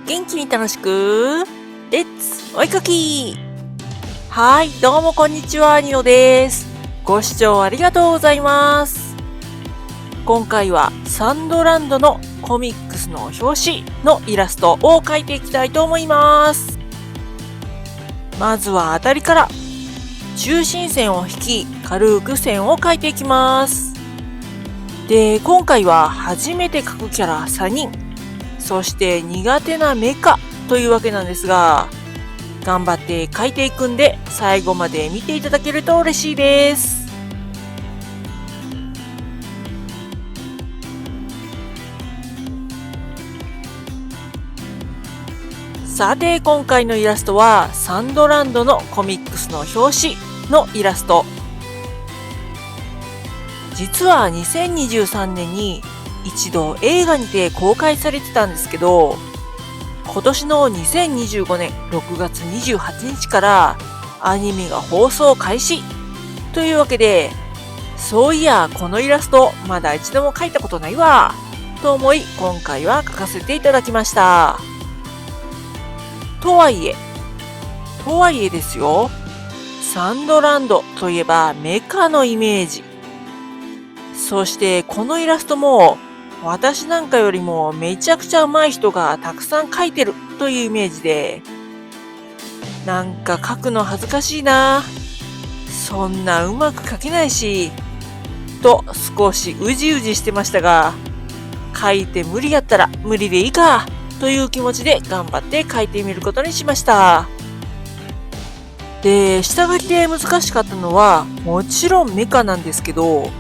元気に楽しくレッツお絵かき。はい、どうもこんにちは、ニノです。ご視聴ありがとうございます。今回はサンドランドのコミックスの表紙のイラストを描いていきたいと思います。まずは当たりから中心線を引き、軽く線を描いていきます。で、今回は初めて描くキャラ3人、そして苦手なメカというわけなんですが、頑張って描いていくんで最後まで見ていただけると嬉しいです。さて、今回のイラストはサンドランドのコミックスの表紙のイラスト。実は2023年に一度映画にて公開されてたんですけど、今年の2025年6月28日からアニメが放送開始というわけで、そういやこのイラストまだ一度も描いたことないわと思い、今回は描かせていただきました。とはいえですよ、サンドランドといえばメカのイメージ。そしてこのイラストも私なんかよりもめちゃくちゃ上手い人がたくさん描いてるというイメージで、なんか描くの恥ずかしいな、そんなうまく描けないしと少しうじうじしてましたが、描いて無理やったら無理でいいかという気持ちで頑張って描いてみることにしました。で、下書きで難しかったのはもちろんメカなんですけど、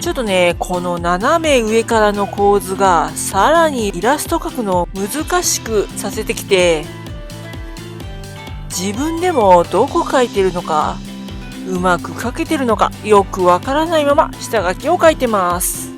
ちょっとね、この斜め上からの構図がさらにイラスト描くのを難しくさせてきて、自分でもどこ描いてるのか、うまく描けてるのかよくわからないまま下書きを描いてます。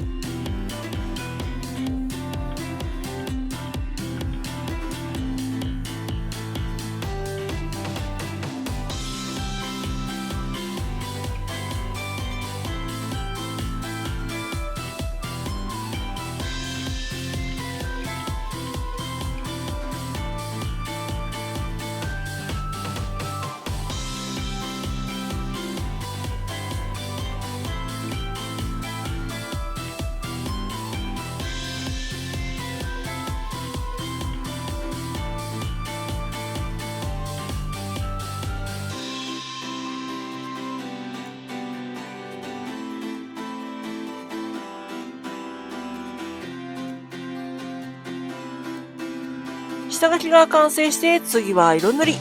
下書きが完成して次は色塗り、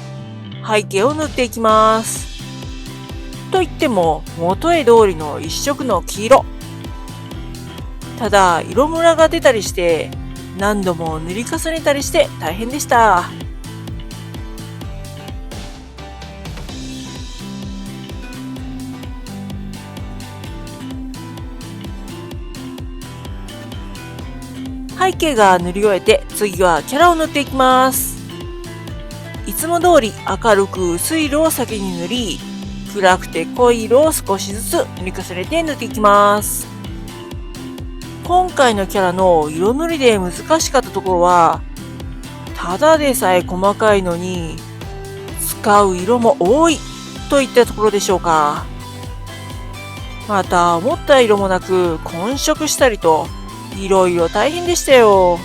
背景を塗っていきます。といっても元絵通りの一色の黄色。ただ色ムラが出たりして何度も塗り重ねたりして大変でした。背景が塗り終えて次はキャラを塗っていきます。いつも通り明るく薄い色を先に塗り、暗くて濃い色を少しずつ塗り重ねて塗っていきます。今回のキャラの色塗りで難しかったところは、ただでさえ細かいのに使う色も多いといったところでしょうか。また思った色もなく混色したりと、いろいろ大変でしたよ。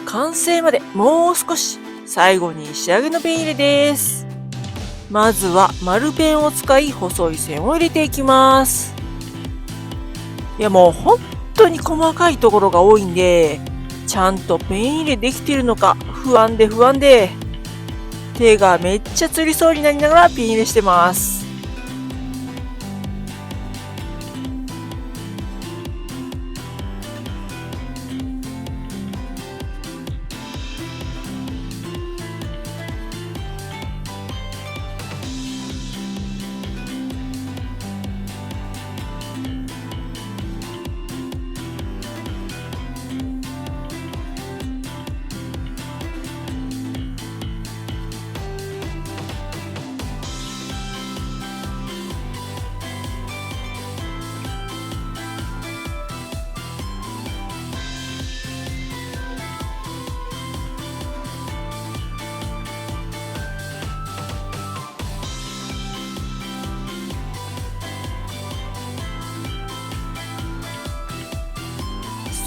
完成までもう少し。最後に仕上げのペン入れです。まずは丸ペンを使い細い線を入れていきます。いやもう本当に細かいところが多いんで、ちゃんとペン入れできているのか不安で、手がめっちゃつりそうになりながらペン入れしてます。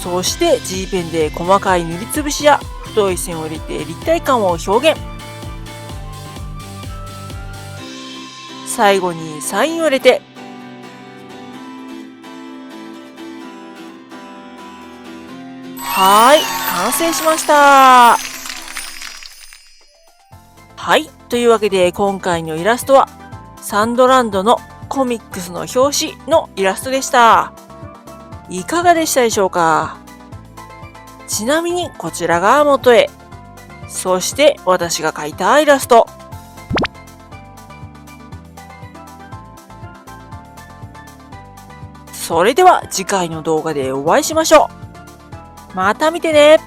そして G ペンで細かい塗りつぶしや太い線を入れて立体感を表現。最後にサインを入れて、はい、完成しました。はい、というわけで今回のイラストはサンドランドのコミックスの表紙のイラストでした。いかがでしたでしょうか。ちなみにこちらが元絵。そして私が描いたイラスト。それでは次回の動画でお会いしましょう。また見てね。